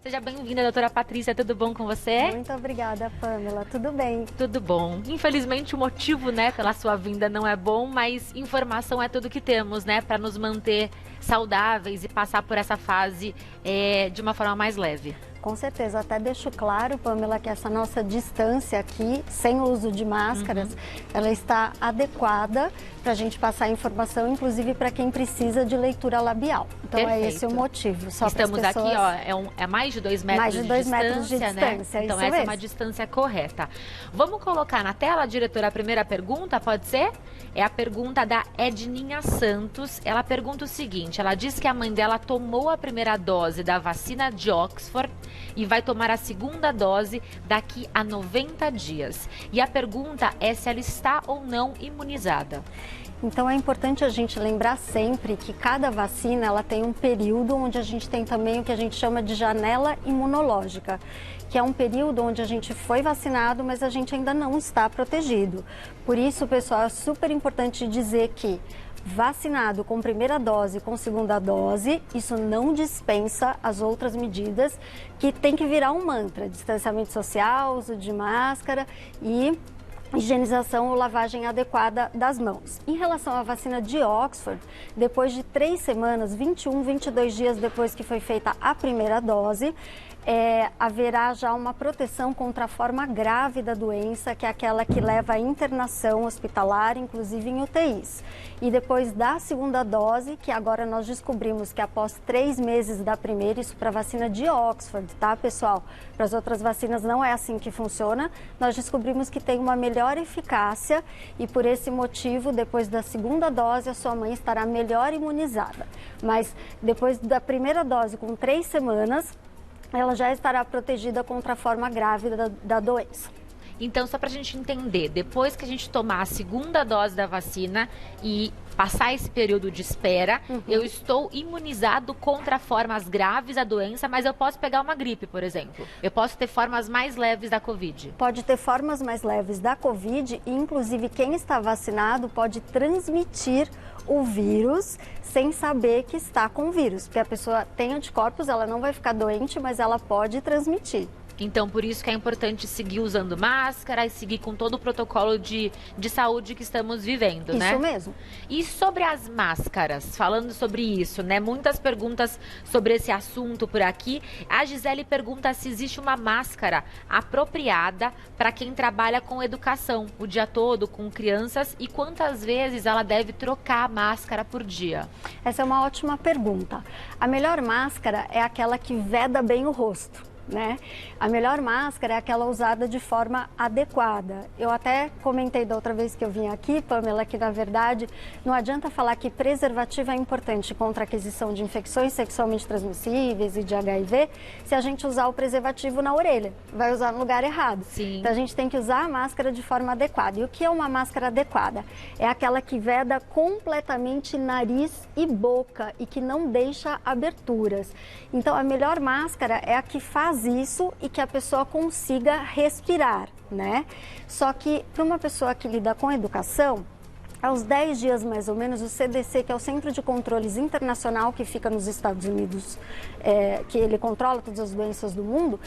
Seja bem-vinda, doutora Patrícia, tudo bom com você? Muito obrigada, Pamela, tudo bem? Tudo bom. Infelizmente o motivo, né, pela sua vinda não é bom, mas informação é tudo que temos, né, para nos manter saudáveis e passar por essa fase de uma forma mais leve. Com certeza, até deixo claro, Pamela, que essa nossa distância aqui, sem o uso de máscaras, ela está adequada para a gente passar a informação, inclusive para quem precisa de leitura labial. Então Perfeito. É esse o motivo. Só estamos pessoas... aqui, ó, é mais de 2 metros, mais de 2 metros de distância, né? Então essa é uma distância correta. Vamos colocar na tela, diretora, a primeira pergunta, pode ser? É a pergunta da Edninha Santos. Ela pergunta o seguinte, ela diz que a mãe dela tomou a primeira dose da vacina de Oxford e vai tomar a segunda dose daqui a 90 dias. E a pergunta é se ela está ou não imunizada. Então é importante a gente lembrar sempre que cada vacina ela tem um período onde a gente tem também o que a gente chama de janela imunológica, que é um período onde a gente foi vacinado, mas a gente ainda não está protegido. Por isso, pessoal, é super importante dizer que vacinado com primeira dose, com segunda dose, isso não dispensa as outras medidas que tem que virar um mantra: distanciamento social, uso de máscara e higienização ou lavagem adequada das mãos. Em relação à vacina de Oxford, depois de 3 semanas, 21, 22 dias depois que foi feita a primeira dose, haverá já uma proteção contra a forma grave da doença, que é aquela que leva à internação hospitalar, inclusive em UTIs. E depois da segunda dose, que agora nós descobrimos que após 3 meses da primeira, isso para a vacina de Oxford, tá, pessoal? Para as outras vacinas não é assim que funciona. Nós descobrimos que tem uma melhor eficácia e por esse motivo, depois da segunda dose, a sua mãe estará melhor imunizada. Mas depois da primeira dose, com 3 semanas, ela já estará protegida contra a forma grave da doença. Então, só para a gente entender, depois que a gente tomar a segunda dose da vacina e passar esse período de espera, eu estou imunizado contra formas graves da doença, mas eu posso pegar uma gripe, por exemplo. Eu posso ter formas mais leves da Covid. Pode ter formas mais leves da Covid e, inclusive, quem está vacinado pode transmitir o vírus sem saber que está com o vírus, porque a pessoa tem anticorpos, ela não vai ficar doente, mas ela pode transmitir. Então, por isso que é importante seguir usando máscara e seguir com todo o protocolo de saúde que estamos vivendo, né? Isso mesmo. E sobre as máscaras, falando sobre isso, né? Muitas perguntas sobre esse assunto por aqui. A Gisele pergunta se existe uma máscara apropriada para quem trabalha com educação o dia todo, com crianças, e quantas vezes ela deve trocar a máscara por dia? Essa é uma ótima pergunta. A melhor máscara é aquela que veda bem o rosto, né? A melhor máscara é aquela usada de forma adequada. Eu até comentei da outra vez que eu vim aqui, Pamela, que na verdade não adianta falar que preservativo é importante contra a aquisição de infecções sexualmente transmissíveis e de HIV se a gente usar o preservativo na orelha. Vai usar no lugar errado. Sim. Então a gente tem que usar a máscara de forma adequada. E o que é uma máscara adequada? É aquela que veda completamente nariz e boca e que não deixa aberturas. Então a melhor máscara é a que faz isso e que a pessoa consiga respirar, né? Só que para uma pessoa que lida com educação, aos 10 dias mais ou menos, o CDC, que é o Centro de Controles Internacional, que fica nos Estados Unidos, que ele controla todas as doenças do mundo,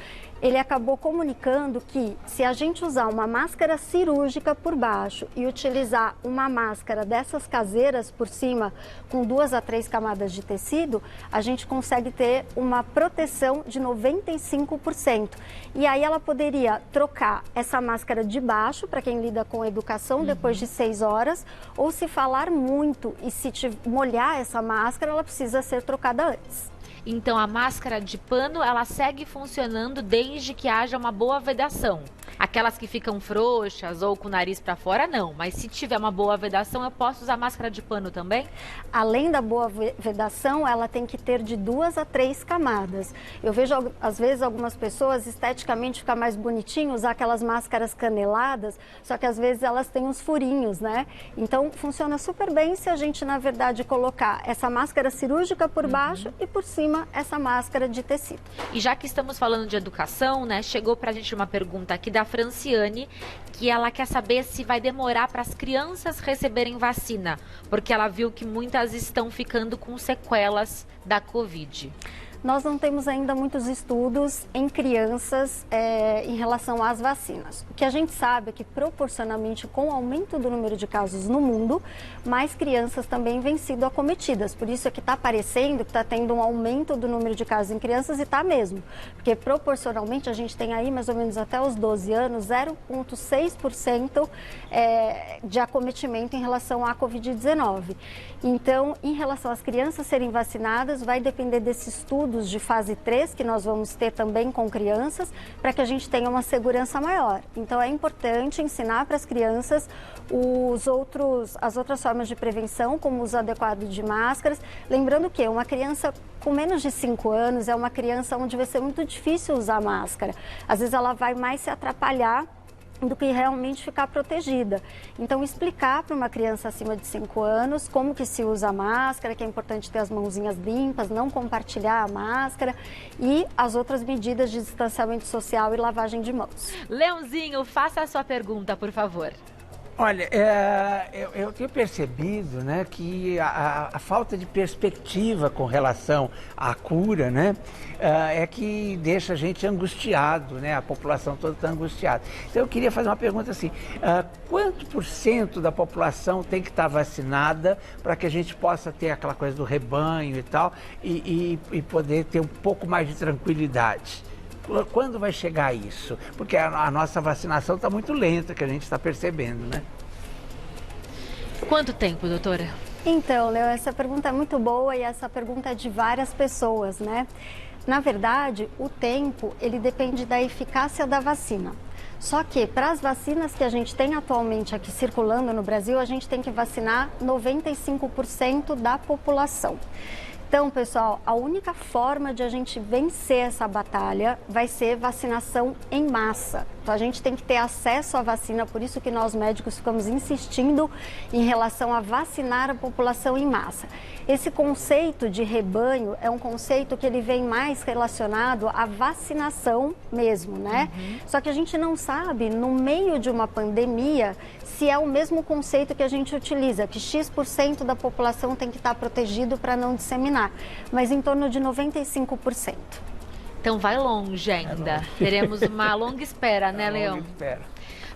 ele acabou comunicando que se a gente usar uma máscara cirúrgica por baixo e utilizar uma máscara dessas caseiras por cima, com 2 a 3 camadas de tecido, a gente consegue ter uma proteção de 95%. E aí ela poderia trocar essa máscara de baixo, para quem lida com educação, depois de 6 horas, ou se falar muito e se molhar essa máscara, ela precisa ser trocada antes. Então, a máscara de pano, ela segue funcionando desde que haja uma boa vedação. Aquelas que ficam frouxas ou com o nariz para fora, não. Mas se tiver uma boa vedação, eu posso usar máscara de pano também? Além da boa vedação, ela tem que ter de 2 a 3 camadas. Eu vejo, às vezes, algumas pessoas esteticamente ficar mais bonitinho, usar aquelas máscaras caneladas, só que às vezes elas têm uns furinhos, né? Então, funciona super bem se a gente, na verdade, colocar essa máscara cirúrgica por baixo e por cima essa máscara de tecido. E já que estamos falando de educação, né, chegou pra gente uma pergunta aqui da Franciane, que ela quer saber se vai demorar para as crianças receberem vacina, porque ela viu que muitas estão ficando com sequelas da Covid. nós não temos ainda muitos estudos em crianças em relação às vacinas. O que a gente sabe é que proporcionalmente com o aumento do número de casos no mundo, mais crianças também vêm sido acometidas. Por isso é que está parecendo que está tendo um aumento do número de casos em crianças e está mesmo. Porque proporcionalmente a gente tem aí mais ou menos até os 12 anos 0,6% de acometimento em relação à Covid-19. Então, em relação às crianças serem vacinadas, vai depender desses estudos de fase 3, que nós vamos ter também com crianças, para que a gente tenha uma segurança maior. Então, é importante ensinar para as crianças as outras formas de prevenção, como o uso adequado de máscaras. Lembrando que uma criança com menos de 5 anos é uma criança onde vai ser muito difícil usar máscara. Às vezes ela vai mais se atrapalhar do que realmente ficar protegida. Então, explicar para uma criança acima de 5 anos como que se usa a máscara, que é importante ter as mãozinhas limpas, não compartilhar a máscara e as outras medidas de distanciamento social e lavagem de mãos. Leãozinho, faça a sua pergunta, por favor. Olha, eu tenho percebido, né, que a falta de perspectiva com relação à cura, né, é que deixa a gente angustiado, né, a população toda está angustiada. Então eu queria fazer uma pergunta assim, quanto por cento da população tem que estar vacinada para que a gente possa ter aquela coisa do rebanho e tal e poder ter um pouco mais de tranquilidade? Quando vai chegar isso? Porque a nossa vacinação está muito lenta, que a gente está percebendo, né? Quanto tempo, doutora? Então, Leo, essa pergunta é muito boa e essa pergunta é de várias pessoas, né? Na verdade, o tempo, ele depende da eficácia da vacina. Só que, para as vacinas que a gente tem atualmente aqui circulando no Brasil, a gente tem que vacinar 95% da população. Então, pessoal, a única forma de a gente vencer essa batalha vai ser vacinação em massa. Então, a gente tem que ter acesso à vacina, por isso que nós médicos ficamos insistindo em relação a vacinar a população em massa. Esse conceito de rebanho é um conceito que ele vem mais relacionado à vacinação mesmo, né? Só que a gente não sabe, no meio de uma pandemia, se é o mesmo conceito que a gente utiliza, que X% da população tem que estar protegido para não disseminar, mas em torno de 95%. Então vai longe ainda. Teremos uma longa espera, né, Leão? Longa espera.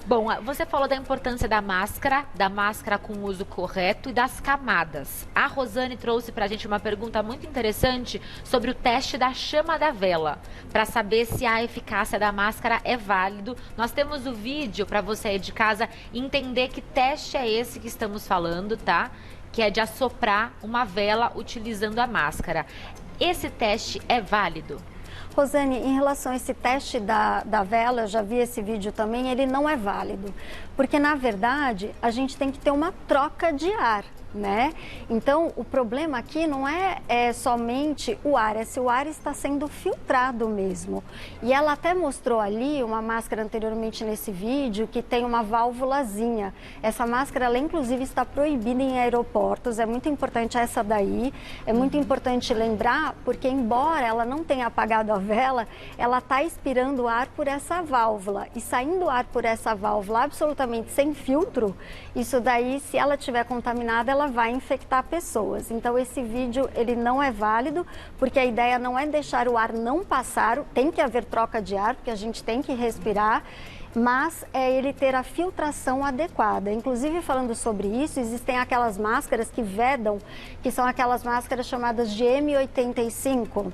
Bom, você falou da importância da máscara com uso correto e das camadas. A Rosane trouxe pra gente uma pergunta muito interessante sobre o teste da chama da vela, para saber se a eficácia da máscara é válido. Nós temos o vídeo para você aí de casa entender que teste é esse que estamos falando, tá? Que é de assoprar uma vela utilizando a máscara. Esse teste é válido? Rosane, em relação a esse teste da vela, eu já vi esse vídeo também, ele não é válido. Porque, na verdade, a gente tem que ter uma troca de ar, né? Então, o problema aqui não é somente o ar, é se o ar está sendo filtrado mesmo. E ela até mostrou ali uma máscara anteriormente nesse vídeo que tem uma válvulazinha. Essa máscara, ela inclusive está proibida em aeroportos, é muito importante essa daí. É muito importante lembrar, porque embora ela não tenha apagado a vela, ela está expirando ar por essa válvula. E saindo ar por essa válvula absolutamente sem filtro, isso daí, se ela estiver contaminada, ela vai infectar pessoas. Então, esse vídeo, ele não é válido, porque a ideia não é deixar o ar não passar, tem que haver troca de ar, porque a gente tem que respirar, mas é ele ter a filtração adequada. Inclusive, falando sobre isso, existem aquelas máscaras que vedam, que são aquelas máscaras chamadas de M85.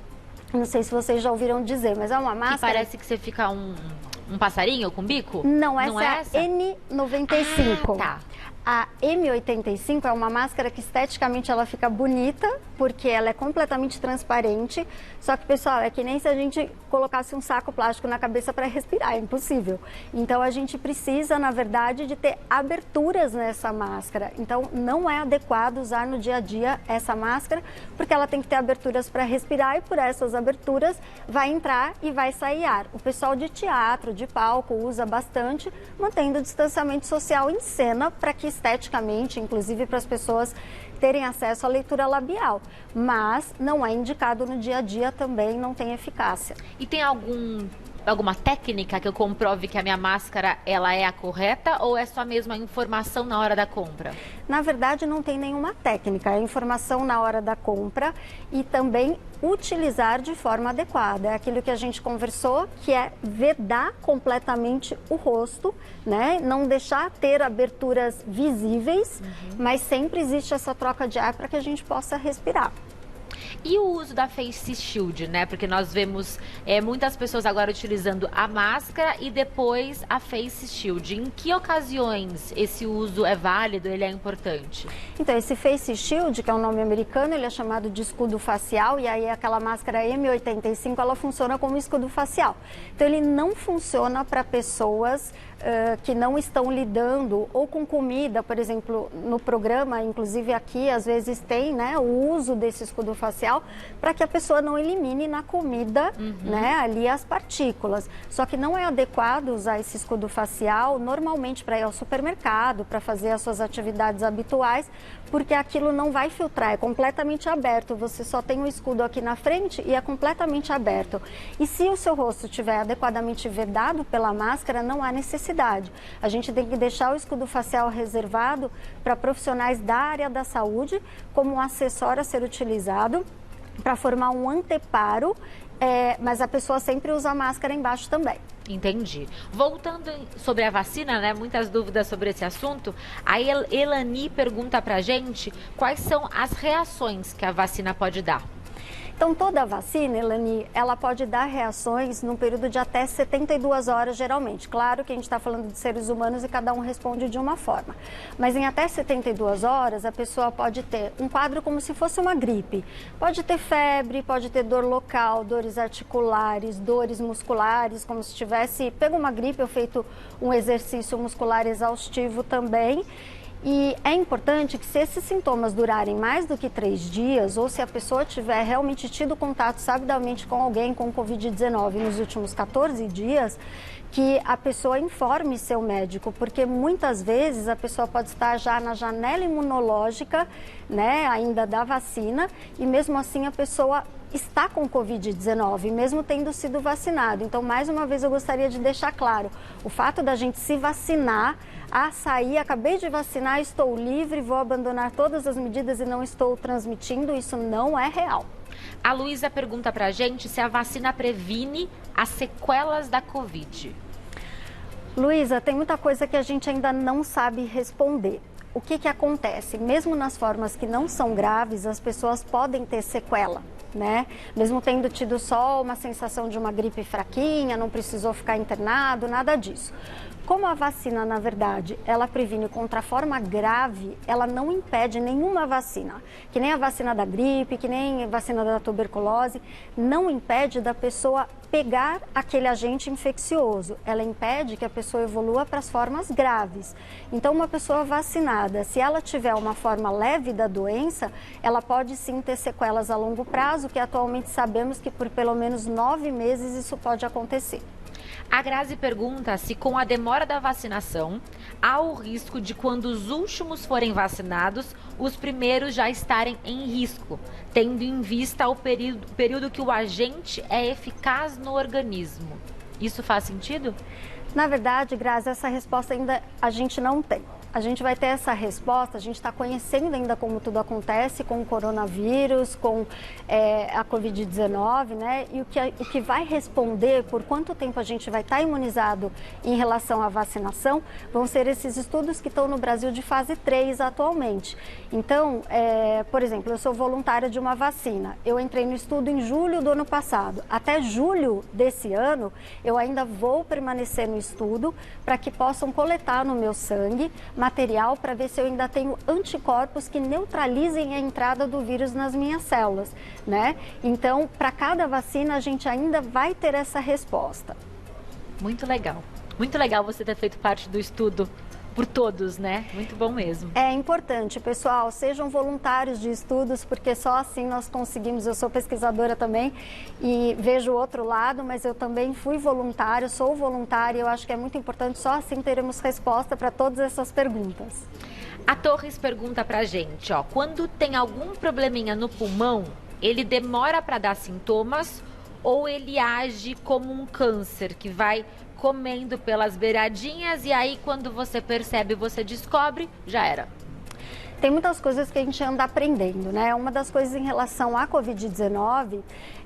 Não sei se vocês já ouviram dizer, mas é uma máscara... Que parece que você fica um passarinho com bico? Não, essa é a N95. Ah, tá. A M85 é uma máscara que esteticamente ela fica bonita, porque ela é completamente transparente, só que, pessoal, é que nem se a gente colocasse um saco plástico na cabeça para respirar, é impossível. Então, a gente precisa, na verdade, de ter aberturas nessa máscara. Então, não é adequado usar no dia a dia essa máscara, porque ela tem que ter aberturas para respirar e por essas aberturas vai entrar e vai sair ar. O pessoal de teatro, de palco, usa bastante, mantendo o distanciamento social em cena para que esteticamente, inclusive para as pessoas terem acesso à leitura labial, mas não é indicado no dia a dia também, não tem eficácia. E tem algum alguma técnica que eu comprove que a minha máscara ela é a correta ou é só mesmo a informação na hora da compra? Na verdade, não tem nenhuma técnica, é informação na hora da compra e também utilizar de forma adequada. É aquilo que a gente conversou, que é vedar completamente o rosto, né? Não deixar ter aberturas visíveis, mas sempre existe essa troca de ar para que a gente possa respirar. E o uso da Face Shield, né? Porque nós vemos muitas pessoas agora utilizando a máscara e depois a Face Shield. Em que ocasiões esse uso é válido, ele é importante? Então, esse Face Shield, que é um nome americano, ele é chamado de escudo facial, e aí aquela máscara M85, ela funciona como escudo facial. Então, ele não funciona para pessoas que não estão lidando ou com comida, por exemplo, no programa, inclusive aqui, às vezes tem, né, o uso desse escudo facial para que a pessoa não elimine na comida, né, ali as partículas. Só que não é adequado usar esse escudo facial normalmente para ir ao supermercado, para fazer as suas atividades habituais, porque aquilo não vai filtrar, é completamente aberto. Você só tem o escudo aqui na frente e é completamente aberto. E se o seu rosto estiver adequadamente vedado pela máscara, não há necessidade. A gente tem que deixar o escudo facial reservado para profissionais da área da saúde, como um acessório a ser utilizado para formar um anteparo, mas a pessoa sempre usa a máscara embaixo também. Entendi. Voltando sobre a vacina, né? Muitas dúvidas sobre esse assunto. A Elani pergunta pra gente quais são as reações que a vacina pode dar. Então, toda a vacina, Elani, ela pode dar reações num período de até 72 horas, geralmente. Claro que a gente está falando de seres humanos e cada um responde de uma forma. Mas em até 72 horas, a pessoa pode ter um quadro como se fosse uma gripe. Pode ter febre, pode ter dor local, dores articulares, dores musculares, como se tivesse pego uma gripe ou feito um exercício muscular exaustivo também. E é importante que se esses sintomas durarem mais do que 3 dias, ou se a pessoa tiver realmente tido contato sabidamente com alguém com Covid-19 nos últimos 14 dias, que a pessoa informe seu médico, porque muitas vezes a pessoa pode estar já na janela imunológica, né, ainda da vacina, e mesmo assim a pessoa está com Covid-19, mesmo tendo sido vacinado. Então, mais uma vez, eu gostaria de deixar claro, o fato da gente se vacinar, sair, acabei de vacinar, estou livre, vou abandonar todas as medidas e não estou transmitindo, isso não é real. A Luísa pergunta pra gente se a vacina previne as sequelas da Covid. Luísa, tem muita coisa que a gente ainda não sabe responder. O que acontece? Mesmo nas formas que não são graves, as pessoas podem ter sequela, né? Mesmo tendo tido só uma sensação de uma gripe fraquinha, não precisou ficar internado, nada disso. Como a vacina, na verdade, ela previne contra a forma grave, ela não impede nenhuma vacina. Que nem a vacina da gripe, que nem a vacina da tuberculose, não impede da pessoa pegar aquele agente infeccioso. Ela impede que a pessoa evolua para as formas graves. Então, uma pessoa vacinada, se ela tiver uma forma leve da doença, ela pode sim ter sequelas a longo prazo, que atualmente sabemos que por pelo menos 9 meses isso pode acontecer. A Grazi pergunta se com a demora da vacinação, há o risco de quando os últimos forem vacinados, os primeiros já estarem em risco, tendo em vista o período que o agente é eficaz no organismo. Isso faz sentido? Na verdade, Grazi, essa resposta ainda a gente não tem. A gente vai ter essa resposta, a gente está conhecendo ainda como tudo acontece com o coronavírus, com a Covid-19, né? E o que vai responder por quanto tempo a gente vai estar imunizado em relação à vacinação vão ser esses estudos que estão no Brasil de fase 3 atualmente. Então, por exemplo, eu sou voluntária de uma vacina. Eu entrei no estudo em julho do ano passado. Até julho desse ano, eu ainda vou permanecer no estudo para que possam coletar no meu sangue material para ver se eu ainda tenho anticorpos que neutralizem a entrada do vírus nas minhas células, né? Então, para cada vacina, a gente ainda vai ter essa resposta. Muito legal. Muito legal você ter feito parte do estudo por todos, né? Muito bom mesmo. É importante, pessoal, sejam voluntários de estudos, porque só assim nós conseguimos. Eu sou pesquisadora também e vejo o outro lado, mas eu também fui voluntária, sou voluntária, eu acho que é muito importante, só assim teremos resposta para todas essas perguntas. A Torres pergunta pra gente, quando tem algum probleminha no pulmão, ele demora para dar sintomas ou ele age como um câncer que vai comendo pelas beiradinhas e aí quando você percebe, você descobre, já era? Tem muitas coisas que a gente anda aprendendo, né? Uma das coisas em relação à Covid-19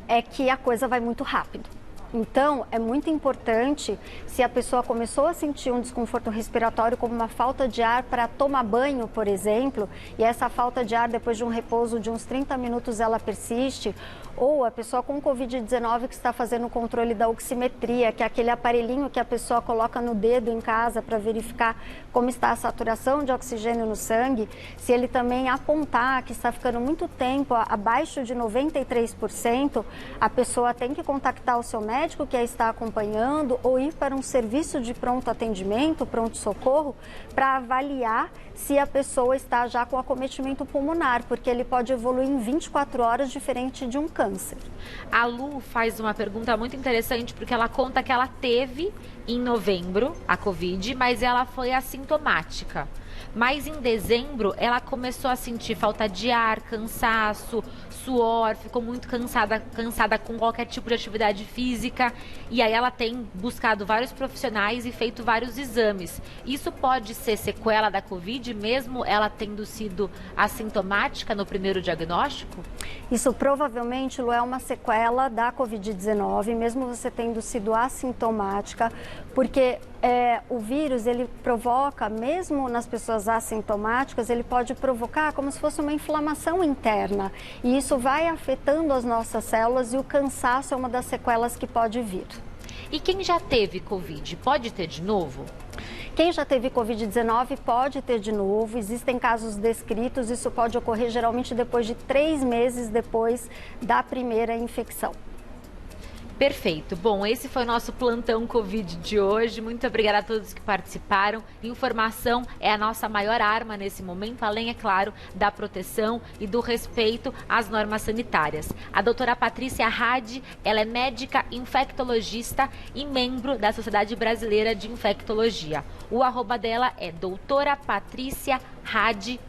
é que a coisa vai muito rápido. Então, é muito importante, se a pessoa começou a sentir um desconforto respiratório, como uma falta de ar para tomar banho, por exemplo, e essa falta de ar depois de um repouso de uns 30 minutos ela persiste, ou a pessoa com Covid-19 que está fazendo o controle da oximetria, que é aquele aparelhinho que a pessoa coloca no dedo em casa para verificar como está a saturação de oxigênio no sangue, se ele também apontar que está ficando muito tempo abaixo de 93%, a pessoa tem que contactar o seu médico que a está acompanhando ou ir para um serviço de pronto atendimento, pronto-socorro, para avaliar se a pessoa está já com acometimento pulmonar, porque ele pode evoluir em 24 horas diferente de um câncer. A Lu faz uma pergunta muito interessante, porque ela conta que ela teve em novembro a Covid, mas ela foi assintomática. Mas em dezembro ela começou a sentir falta de ar, cansaço, suor, ficou muito cansada com qualquer tipo de atividade física. E aí ela tem buscado vários profissionais e feito vários exames. Isso pode ser sequela da Covid, mesmo ela tendo sido assintomática no primeiro diagnóstico? Isso provavelmente, Lu, é uma sequela da Covid-19, mesmo você tendo sido assintomática, porque o vírus, ele provoca, mesmo nas pessoas assintomáticas, ele pode provocar como se fosse uma inflamação interna. E isso vai afetando as nossas células e o cansaço é uma das sequelas que pode vir. E quem já teve Covid, pode ter de novo? Quem já teve Covid-19 pode ter de novo, existem casos descritos, isso pode ocorrer geralmente depois de 3 meses depois da primeira infecção. Perfeito. Bom, esse foi o nosso plantão Covid de hoje. Muito obrigada a todos que participaram. Informação é a nossa maior arma nesse momento, além, é claro, da proteção e do respeito às normas sanitárias. A doutora Patrícia Hadi, ela é médica infectologista e membro da Sociedade Brasileira de Infectologia. O arroba dela é doutora Patrícia Hadi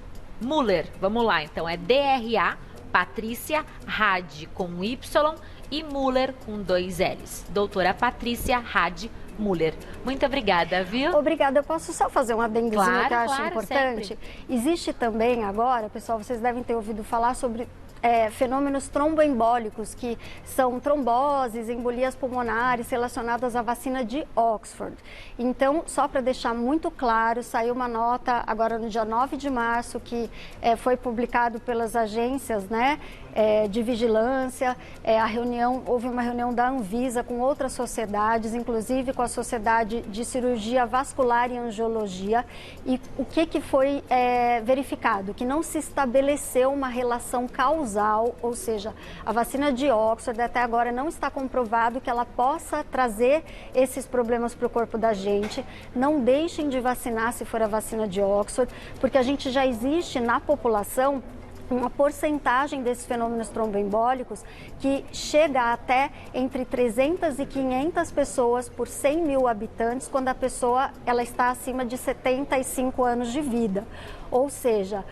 Muller. Vamos lá, então, é DRA Patrícia Hadi com Y e Muller com 2 L's. Doutora Patrícia Hadi Muller. Muito obrigada, viu? Obrigada. Eu posso só fazer um adendozinho que eu acho importante? Sempre. Existe também agora, pessoal, vocês devem ter ouvido falar sobre fenômenos tromboembólicos, que são tromboses, embolias pulmonares relacionadas à vacina de Oxford. Então, só para deixar muito claro, saiu uma nota agora no dia 9 de março, que foi publicado pelas agências, né, de vigilância. Houve uma reunião da Anvisa com outras sociedades, inclusive com a Sociedade de Cirurgia Vascular e Angiologia. E o que foi verificado? Que não se estabeleceu uma relação causal, ou seja, a vacina de Oxford até agora não está comprovado que ela possa trazer esses problemas para o corpo da gente. Não deixem de vacinar se for a vacina de Oxford, porque a gente já existe na população uma porcentagem desses fenômenos tromboembólicos que chega até entre 300 e 500 pessoas por 100 mil habitantes quando a pessoa ela está acima de 75 anos de vida. Ou seja,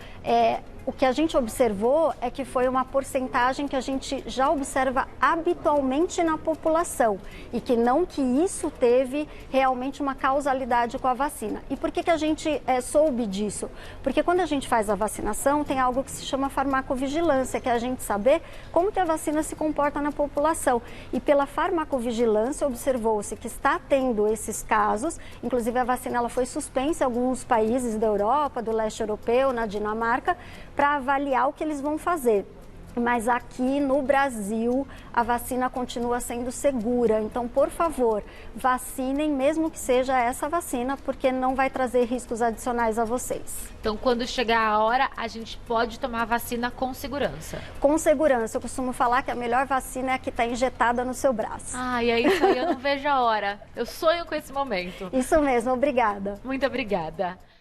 o que a gente observou é que foi uma porcentagem que a gente já observa habitualmente na população e que isso teve realmente uma causalidade com a vacina. E por que a gente soube disso? Porque quando a gente faz a vacinação, tem algo que se chama farmacovigilância, que é a gente saber como que a vacina se comporta na população. E pela farmacovigilância observou-se que está tendo esses casos, inclusive a vacina ela foi suspensa em alguns países da Europa, do leste europeu, na Dinamarca, para avaliar o que eles vão fazer. Mas aqui no Brasil, a vacina continua sendo segura. Então, por favor, vacinem, mesmo que seja essa vacina, porque não vai trazer riscos adicionais a vocês. Então, quando chegar a hora, a gente pode tomar a vacina com segurança. Com segurança. Eu costumo falar que a melhor vacina é a que está injetada no seu braço. E é isso aí, eu não vejo a hora. Eu sonho com esse momento. Isso mesmo, obrigada. Muito obrigada.